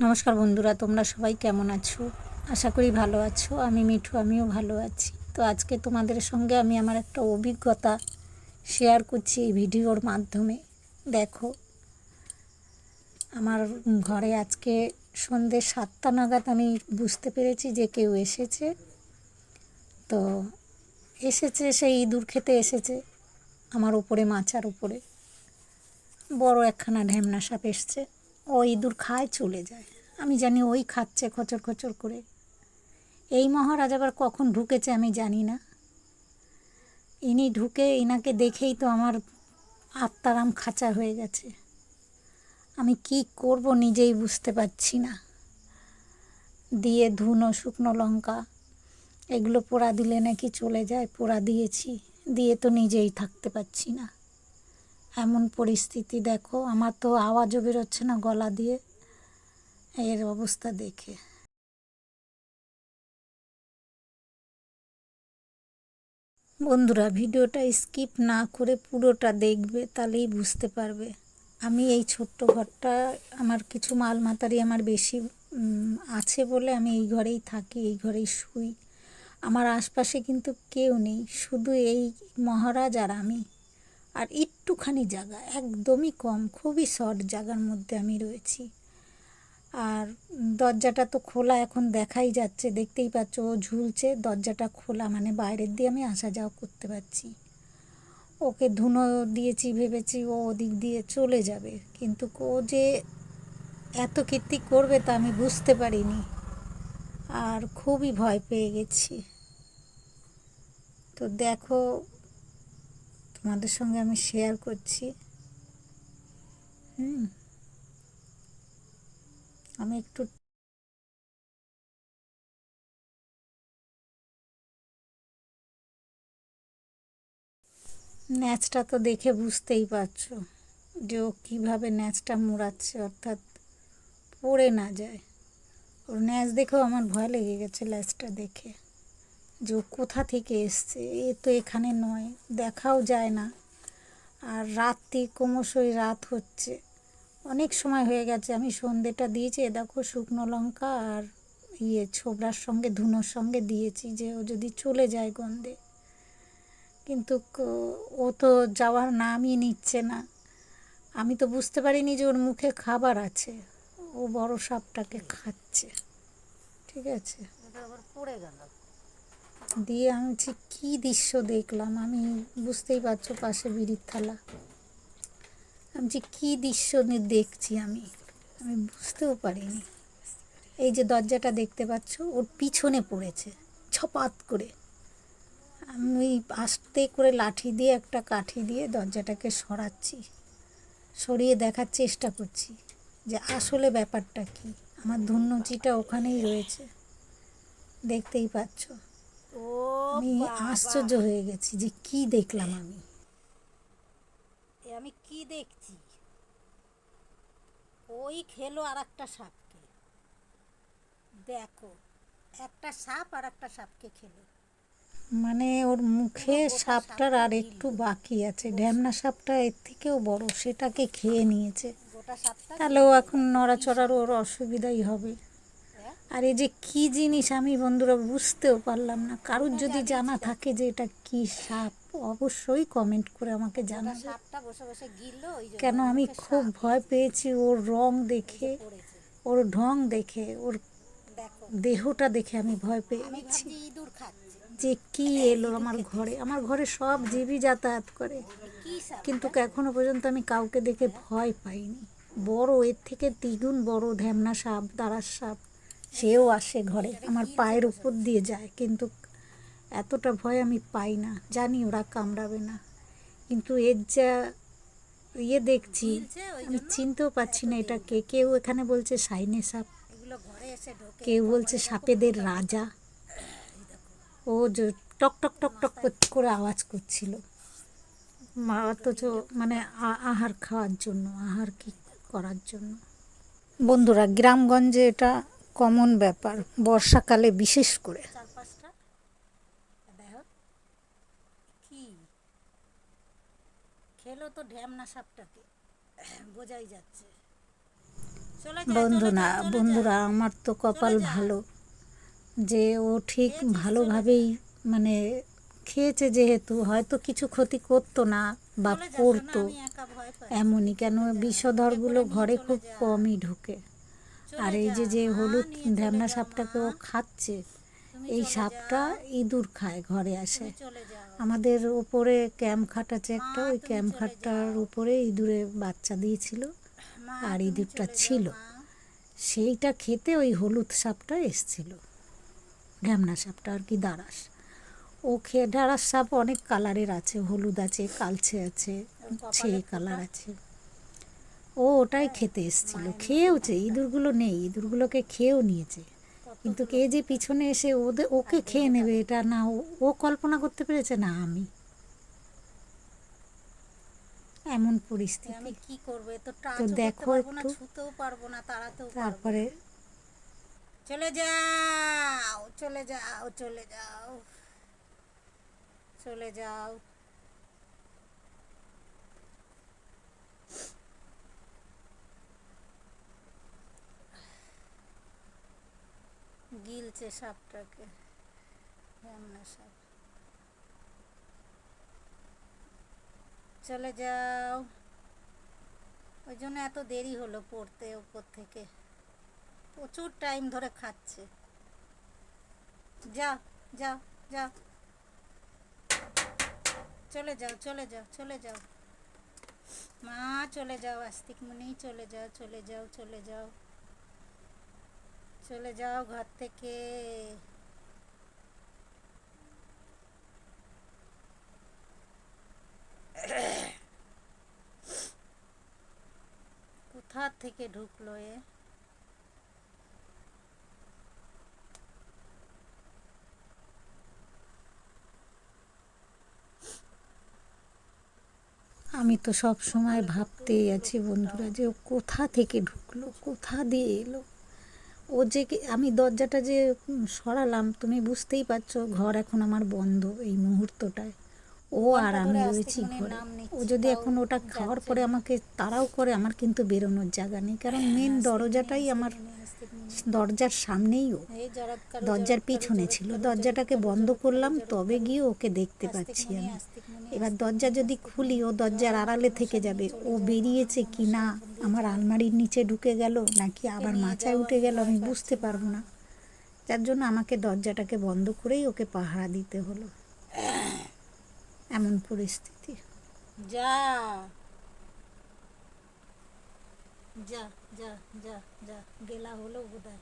নমস্কার বন্ধুরা, তোমরা সবাই কেমন আছো? আশা করি ভালো আছো। আমি মিঠু, আমিও ভালো আছি। তো আজকে তোমাদের সঙ্গে আমি আমার একটা অভিজ্ঞতা শেয়ার করছি এই ভিডিওর মাধ্যমে। দেখো, আমার ঘরে আজকে সন্ধ্যে 7টা নাগাদ আমি বুঝতে পেরেছি যে কেউ এসেছে। তো এসেছে, সেই ইঁদুর খেতে এসেছে আমার উপরে, মাচার উপরে বড় একখানা ঢ্যামনা সাপ এসছে। ও ইঁদুর খায়, চলে যায়। আমি জানি ওই খাচ্ছে খচর খচর করে। এই মহারাজ আবার কখন ঢুকেছে আমি জানি না। ইনি ঢুকে, ইনাকে দেখেই তো আমার আত্মারাম খাঁচা হয়ে গেছে। আমি কি করব নিজেই বুঝতে পারছি না। দিয়ে ধুনো, শুকনো লঙ্কা এগুলো পোড়া দিলে নাকি চলে যায়। পোড়া দিয়েছি, দিয়ে তো নিজেই থাকতে পারছি না। এমন পরিস্থিতি দেখো, আমার তো আওয়াজও বেরোচ্ছে না গলা দিয়ে, এর অবস্থা দেখে। বন্ধুরা, ভিডিওটা স্কিপ না করে পুরোটা দেখবে, তাহলেই বুঝতে পারবে। আমি এই ছোট্ট ঘরটা, আমার কিছু মাল মাতারি আমার বেশি আছে বলে আমি এই ঘরেই থাকি, এই ঘরেই শুই। আমার আশপাশে কিন্তু কেউ নেই, শুধু এই মহারাজ আর আমি। আর একটুখানি জায়গা, একদমই কম, খুবই শর্ট জায়গার মধ্যে আমি রয়েছি। আর দরজাটা তো খোলা, এখন দেখাই যাচ্ছে, দেখতেই পাচ্ছ ও ঝুলছে। দরজাটা খোলা, মানে বাইরের দিয়ে আমি আসা যাওয়া করতে পারছি। ওকে ধুনো দিয়েছি, ভেবেছি ও ওদিক দিয়ে চলে যাবে, কিন্তু ও যে এত কীর্তি করবে তা আমি বুঝতে পারিনি। আর খুবই ভয় পেয়ে গেছি। তো দেখো, তোমাদের সঙ্গে আমি শেয়ার করছি। আমি একটু ন্যাচটা তো দেখে বুঝতেই পারছো যে ও কীভাবে ন্যাচটা মোড়াচ্ছে, অর্থাৎ পড়ে না যায়। ওর ন্যাচ দেখেও আমার ভয় লেগে গেছে, ল্যাচটা দেখে, যে ও কোথা থেকে এসছে। এ তো এখানে নয়, দেখাও যায় না। আর রাত্রি, ক্রমশই রাত হচ্ছে, অনেক সময় হয়ে গেছে। আমি সন্ধেটা দিয়েছি, দেখো শুকনো লঙ্কা আর ছোবড়ার সঙ্গে, ধুনোর সঙ্গে দিয়েছি, যে ও যদি চলে যায় গন্ধে। কিন্তু ও তো যাওয়ার নামই নিচ্ছে না। আমি তো বুঝতে পারিনি যে ওর মুখে খাবার আছে। ও বড় সাপটাকে খাচ্ছে, ঠিক আছে। পড়ে গেল। দিয়ে আমি কী দৃশ্য দেখলাম, আমি বুঝতেই পারছো, পাশে বিড়ির থালা। আমি কী দৃশ্য দেখছি, আমি আমি বুঝতেও পারিনি। এই যে দরজাটা দেখতে পাচ্ছ, ওর পিছনে পড়েছে ছপাত করে। আমি আস্তে করে লাঠি দিয়ে, একটা কাঠি দিয়ে দরজাটাকে সরাচ্ছি, সরিয়ে দেখার চেষ্টা করছি যে আসলে ব্যাপারটা কি। আমার ধুনুচিটা ওখানেই রয়েছে, দেখতেই পাচ্ছ। আমি আশ্চর্য হয়ে গেছি যে কি দেখলাম আমি। আমি কি দেখছি, ওই খেলো আর একটা সাপকে। দেখো, একটা সাপ আর একটা সাপকে খেলো। মানে ওর মুখে সাপটার আর একটু বাকি আছে, ঢ্যামনা সাপটা এর থেকেও বড়, সেটাকে খেয়ে নিয়েছে। তাহলে ও এখন নড়াচড়ার ওর অসুবিধাই হবে। আর এই যে কী জিনিস, আমি বন্ধুরা বুঝতেও পারলাম না। কারুর যদি জানা থাকে যে এটা কি সাপ, অবশ্যই কমেন্ট করে আমাকে জানাবে। কেন আমি খুব ভয় পেয়েছি ওর রং দেখে, ওর ঢং দেখে, ওর দেহটা দেখে আমি ভয় পেয়ে গেছি যে কি এলো আমার ঘরে। আমার ঘরে সব জীবই যাতায়াত করে, কিন্তু এখনো পর্যন্ত আমি কাউকে দেখে ভয় পাইনি। বড়, এর থেকে দ্বিগুণ বড় ঢ্যামনা সাপ, দাঁড়ার সাপ, সেও আসে ঘরে, আমার পায়ের উপর দিয়ে যায়, কিন্তু এতটা ভয় আমি পাই না। জানি ওরা কামড়াবে না, কিন্তু এর যা দেখছি, আমি চিনতেও পারছি না এটা কে। কেউ এখানে বলছে সাইনে সাপ, কেউ বলছে সাপেদের রাজা। ও যে টক টক টক টক করে আওয়াজ করছিল, অথচ মানে আহার খাওয়ার জন্য, আহার কি করার জন্য। বন্ধুরা, গ্রামগঞ্জে এটা কমন ব্যাপার, বর্ষাকালে বিশেষ করে। কি খেলো তো ঢ্যামনা সাপটাকে, বোঝাই যাচ্ছে। বন্ধুরা আমার তো কপাল ভালো যে ও ঠিক ভালোভাবেই মানে খেয়েছে, যেহেতু হয়তো কিছু ক্ষতি করতো না বা করতো এমনই, কেন বিষধরগুলো ঘরে খুব কমই ঢোকে। আর এই যে হলুদ ঢ্যামনা সাপটাকে ও খাচ্ছে, এই সাপটা ইঁদুর খায়, ঘরে আসে। আমাদের উপরে ক্যাম্প খাট আছে একটা, ওই ক্যাম্প খাটটার উপরে ইঁদুরে বাচ্চা দিয়েছিল আর ইঁদুরটা ছিল, সেইটা খেতে ওই হলুদ সাপটা এসছিল, ঢ্যামনা সাপটা আর কি, দাঁড়াস। ও খেয়ে, ঢ্যাঁড়াস সাপ অনেক কালারের আছে, হলুদ আছে, কালচে আছে, ছে কালার আছে। ও ওটাই খেতে এসছিল, খেয়েওছে, ইঁদুরগুলো নেই, ইঁদুরগুলোকে খেয়েও নিয়েছে। কিন্তু কে যে পিছনে এসে ওকে খেয়ে নেবে এটা না ও কল্পনা করতে পেরেছে, না আমি। এমন পরিস্থিতি, আমি কি করব, তো দেখো একটু, ছুতেও পারবো না, তাড়াতেও তারপরে চলে যাও চলে যাও চলে যাও চলে যাও। গিলছে সাপটাকে, ঢ্যামনা সাপ। চলে যাও। ওই জন্য এত দেরি হলো পড়তে, উপর থেকে প্রচুর টাইম ধরে খাচ্ছে। যাও যাও যাও, চলে যাও চলে যাও চলে যাও মা, চলে যাও, আস্তিকমণি চলে যাও চলে যাও চলে যাও চলে যাও ঘর থেকে। কোথা থেকে ঢুকলো এ? আমি তো সব সময় ভাবতেই আছি বন্ধুরা, যে ও কোথা থেকে ঢুকলো, কোথা দিয়ে এলো। ও যে আমি দরজাটা যে সরালাম, তুমি বুঝতেই পারছো, ঘর এখন আমার বন্ধ এই মুহূর্তটায়। ও আর আমি রয়েছি ঘরে। ও যদি এখন ওটা খাওয়ার পরে আমাকে তাড়াও করে, আমার কিন্তু বেরোনোর জায়গা নেই, কারণ মেন দরজাটাই আমার, দরজার সামনেই ও, দরজার পিছনে ছিল। দরজাটাকে বন্ধ করলাম, তবে গিয়ে ওকে দেখতে পাচ্ছি আমি। এবার দরজা যদি খুলি, ও দরজার আড়ালে থেকে যাবে। ও বেরিয়েছে কি না, আমার আলমারির নিচে ঢুকে গেল নাকি আবার মাচায় উঠে গেল, আমি বুঝতে পারবো না। যার জন্য আমাকে দরজাটাকে বন্ধ করেই ওকে পাহারা দিতে হলো, এমন পরিস্থিতি। যা যা যা যা যা, গেলা হলো বোধহয়,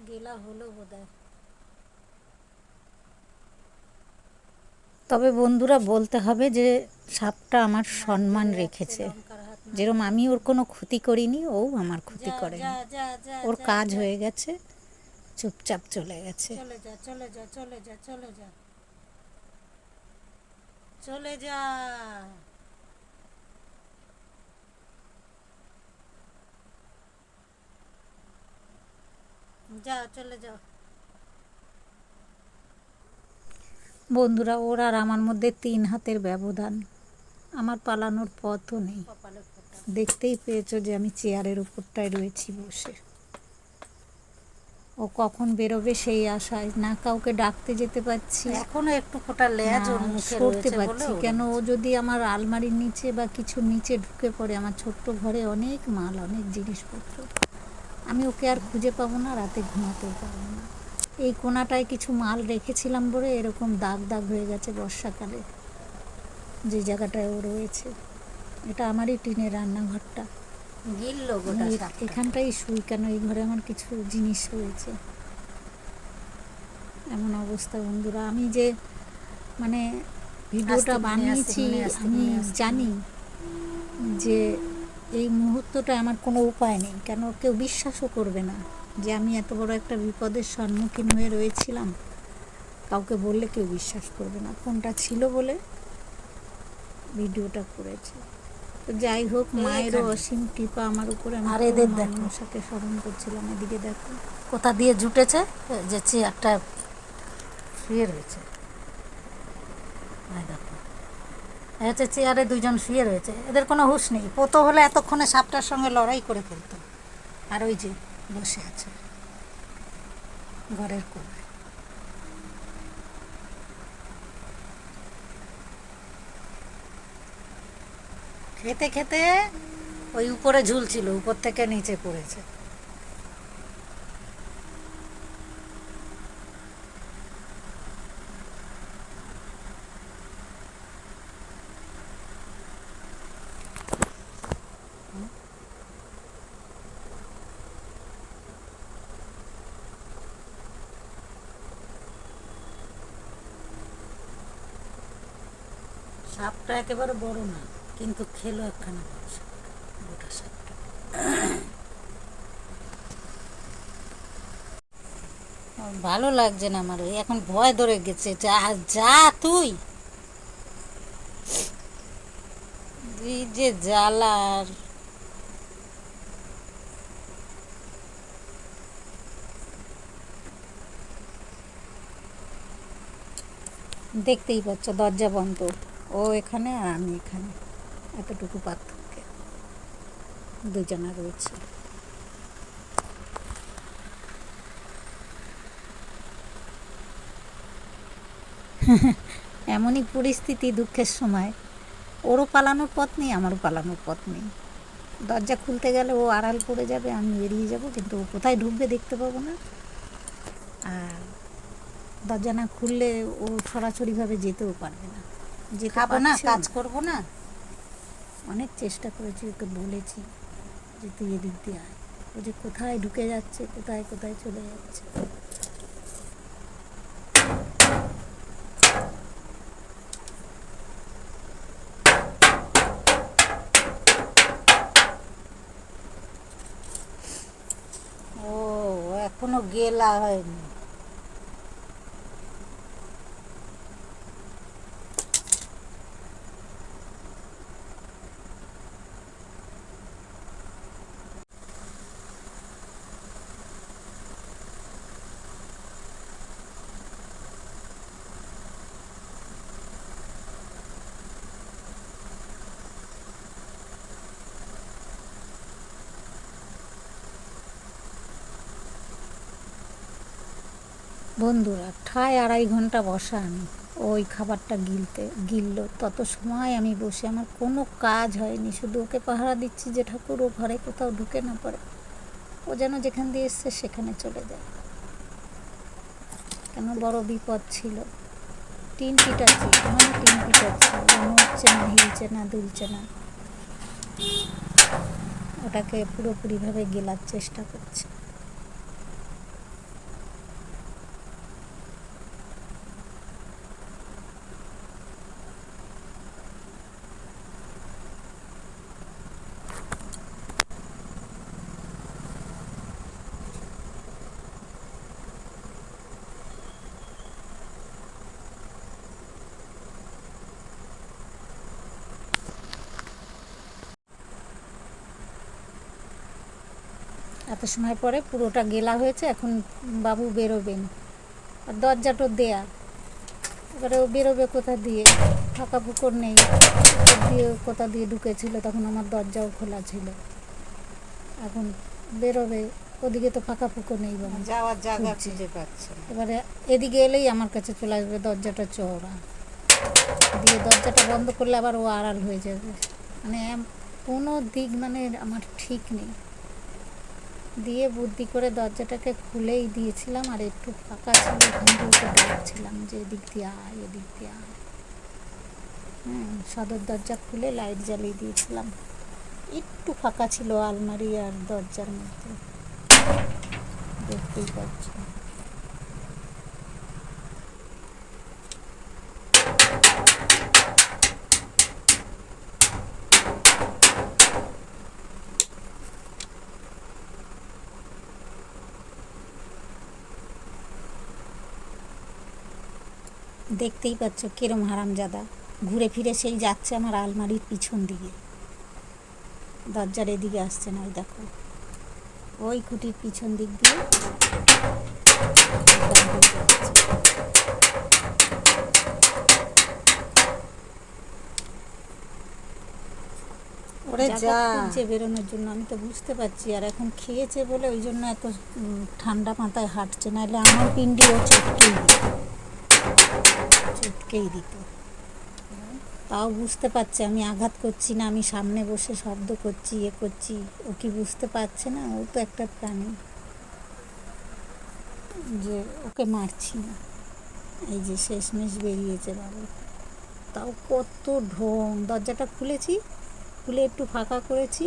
গেলা হলো বোধহয়। তবে বন্ধুরা বলতে হবে যে সাপটা আমার সম্মান রেখেছে, যেরকম আমি ওর কোনো ক্ষতি করিনি, ও আমার ক্ষতি করেনি। ওর কাজ হয়ে গেছে, চুপচাপ চলে গেছে। চলে যা চলে যা চলে যা চলে যা চলে যা। যা চলে যাও। বন্ধুরা, ওর আর আমার মধ্যে 3 হাতের ব্যবধান, আমার পালানোর পথও নেই। দেখতেই পেয়েছো যে আমি চেয়ারের উপরটায় রয়েছি বসে। ও কখন বেরোবে সেই আশায়, না কাউকে ডাকতে যেতে পারছি, এখনো একটু ফোঁটা লেজ ওর মুখে সরতে পারছি, কেন ও যদি আমার আলমারির নিচে বা কিছু নিচে ঢুকে পড়ে, আমার ছোট্ট ঘরে অনেক মাল, অনেক জিনিসপত্র, আমি ওকে আর খুঁজে পাবো না, রাতে ঘুমাতেও পারবো না। এই কোনাটায় কিছু মাল রেখেছিলাম বলে এরকম দাগ দাগ হয়ে গেছে বর্ষাকালে, যে জায়গাটায় ও রয়েছে। এটা আমারই টিনের রান্নাঘরটা, এখানটাই শুই, কেন এই ঘরে আমার কিছু জিনিস রয়েছে। এমন অবস্থা বন্ধুরা, আমি যে মানে ভিডিওটা বানিয়েছি, আমি জানি যে এই মুহূর্তটা আমার কোনো উপায় নেই, কেন কেউ বিশ্বাসও করবে না যে আমি এত বড় একটা বিপদের সম্মুখীন হয়ে রয়েছিলাম। কাউকে বললে কেউ বিশ্বাস করবে না, ফোনটা ছিল বলে ভিডিওটা করেছি। তো যাই হোক, মায়েরও অসীম কৃপা আমার উপরে। আর এদের মনসাকে স্মরণ করছিলাম। এদিকে দেখো কোথা দিয়ে জুটেছে, যে চেয়ারটা শুয়ে রয়েছে, দেখো হচ্ছে চেয়ারে 2 জন শুয়ে রয়েছে। এদের কোনো হুঁশ নেই, পোতো হলে এতক্ষণে সাপটার সঙ্গে লড়াই করে ফেলতো। আর ওই যে বসে আছে ঘরের কোণায়। খেতে খেতে ওই উপরে ঝুলছিল, উপর থেকে নিচে পড়েছে। সাপটা একেবারে বড় না, কিন্তু খেলো একখানা বড় সাপ, গোটা সাপটা। ভালো লাগছে না আমার, এখন ভয় ধরে গেছে। যা যা তুই, এই যে জ্বালার। দেখতেই পাচ্ছ দরজা বন্ধ, ও এখানে আর আমি এখানে, এতটুকু পার্থক্য দুজনা রয়েছে। এমনই পরিস্থিতি দুঃখের সময়, ওরও পালানোর পথ নেই, আমারও পালানোর পথ নেই। দরজা খুলতে গেলে ও আড়াল পড়ে যাবে, আমি বেরিয়ে যাব, কিন্তু ও কোথায় ঢুকবে দেখতে পাবো না। আর দরজা না খুললে ও সরাসরিভাবে যেতেও পারবে না, যেতে পারবে না, কাজ করবো না। অনেক চেষ্টা করেছি, ওকে বলেছি যে তুই এদিক দিয়ে আয়, ও যে কোথায় ঢুকে যাচ্ছে, কোথায় কোথায় চলে যাচ্ছে। ও এখনো গেলা হয়নি। বন্ধুরা, ঠায় 2.5 ঘন্টা বসা আমি ওই খাবারটা গিললো, তত সময় আমি বসে, আমার কোনো কাজ হয়নি, শুধু ওকে পাহারা দিচ্ছি যে ঠাকুর ও ঘরে কোথাও ঢুকে না পড়ে, ও যেন যেখান দিয়ে এসছে সেখানে চলে যায়। কেন, বড় বিপদ ছিল। টিন পিটাচ্ছি, মানে টিন পিটাচ্ছি, নড়ছে না, হিলছে না, দুলছে না, ওটাকে পুরোপুরিভাবে গেলার চেষ্টা করছে। এত সময় পরে পুরোটা গেলা হয়েছে, এখন বাবু বেরোবেন, আর দরজাটা দেয়া, এবারে ও বেরোবে কোথা দিয়ে, ফাঁকা পুকুর নেই, দিয়ে কোথা দিয়ে ঢুকেছিল, তখন আমার দরজাও খোলা ছিল, এখন বেরোবে, ওদিকে তো ফাঁকা পুকুর নেই, যাওয়ার জায়গা খুঁজে পাচ্ছে। এবারে এদিকে এলেই আমার কাছে চলে আসবে, দরজাটা চওড়া দিয়ে, দরজাটা বন্ধ করলে আবার ও আড়াল হয়ে যাবে, মানে কোনো দিক মানে আমার ঠিক নেই। দিয়ে বুদ্ধি করে দরজাটাকে খুলেই দিয়েছিলাম, আর একটু ফাঁকা ছিল, ওখান দিয়ে ওকে ডাকছিলাম যে এদিক দিয়ে আয়, এদিক দিয়ে আয়। সদর দরজা খুলে লাইট জ্বালিয়ে দিয়েছিলাম, একটু ফাঁকা ছিল আলমারি আর দরজার মধ্যে, দেখতেই পাচ্ছি। দেখতেই পাচ্ছ কিরম হারামজাদা, ঘুরে ফিরে সেই যাচ্ছে আমার আলমারির পিছন দিকে, দরজার এদিকে আসছে না, ওই দেখো ওই খুঁটির পিছন দিক দিয়ে ওরে যা খুঁজছে বেরোনোর জন্য, আমি তো বুঝতে পারছি। আর এখন খেয়েছে বলে ওই জন্য এত ঠান্ডা মাথায় হাঁটছে, নাহলে আমার পিন্ডিও চটকেই দিত। তাও বুঝতে পারছে আমি আঘাত করছি না, আমি সামনে বসে শব্দ করছি, করছি। ও কি বুঝতে পারছে না? ও তো একটা প্রাণী, যে ওকে মারছি না। এই যে শেষমেশ বেরিয়েছে বাবু। তাও কত ঢং! দরজাটা খুলেছি, খুলে একটু ফাঁকা করেছি,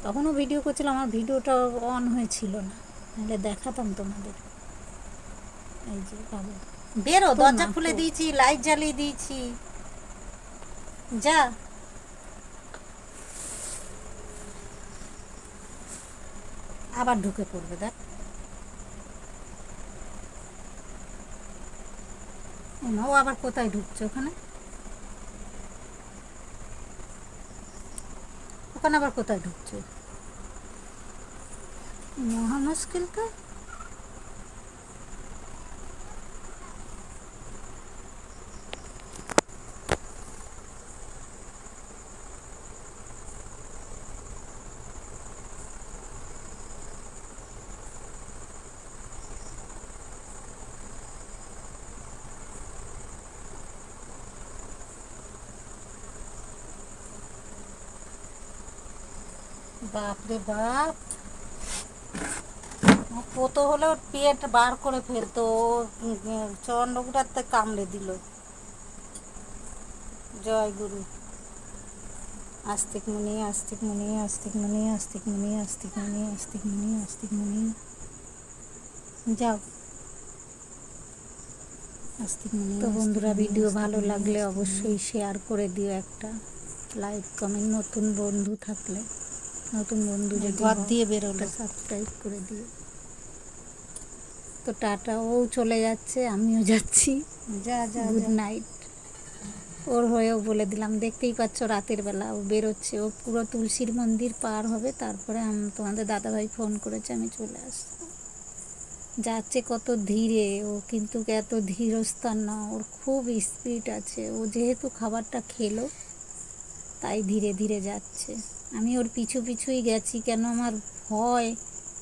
তখনও ভিডিও করছিলাম, আমার ভিডিওটা অন হয়েছিল না, নাহলে দেখাতাম তোমাদের। এই যে বাবু বেরো, দরজা খুলে দিয়েছি, লাইট জ্বালিয়ে দিয়েছি, যা। আবার ঢুকে পড়বে, দেখ। ও আবার কোথায় ঢুকছে? ওখানে ওখানে আবার কোথায় ঢুকছে? মহা মুশকিল তো। বাপরে বাপ, কত হলে ওর পেট বার করে ফেলতো। চন্দ্রগুড়াতে কামড়ে দিল। জয় গুরু। আস্তিক মুনি, আস্তিক মুনি, আস্তিক মুনি, আস্তিক মুনি, আস্তিক মুনি, আস্তিক মুনি, আস্তিক মুনি। যাও। আস্তিক মুনি। তো বন্ধুরা, ভিডিও ভালো লাগলে অবশ্যই শেয়ার করে দিও, একটা লাইক কমেন্ট, নতুন বন্ধু থাকলে, নতুন বন্ধু যদি ঘর দিয়ে বেরোলে সাবস্ক্রাইব করে দিও। তো টাটা, ও চলে যাচ্ছে, আমিও যাচ্ছি। যা যা, গুড নাইট। ওর হয়েও বলে দিলাম, দেখতেই পাচ্ছ রাতের বেলা ও বেরোচ্ছে, ও পুরো তুলসীর মন্দির পার হবে, তারপরে তোমাদের দাদাভাই ফোন করেছে আমি চলে আসবো। যাচ্ছে কত ধীরে, ও কিন্তু এত ধীরস্থান না, ওর খুব স্পিড আছে। ও যেহেতু খাবারটা খেলো তাই ধীরে ধীরে যাচ্ছে। আমি ওর পিছু পিছুই গেছি, কেন আমার ভয়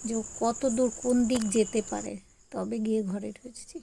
যে ও কত দূর কোন দিক যেতে পারে, তবে গিয়ে ঘরে ঢুকেছি।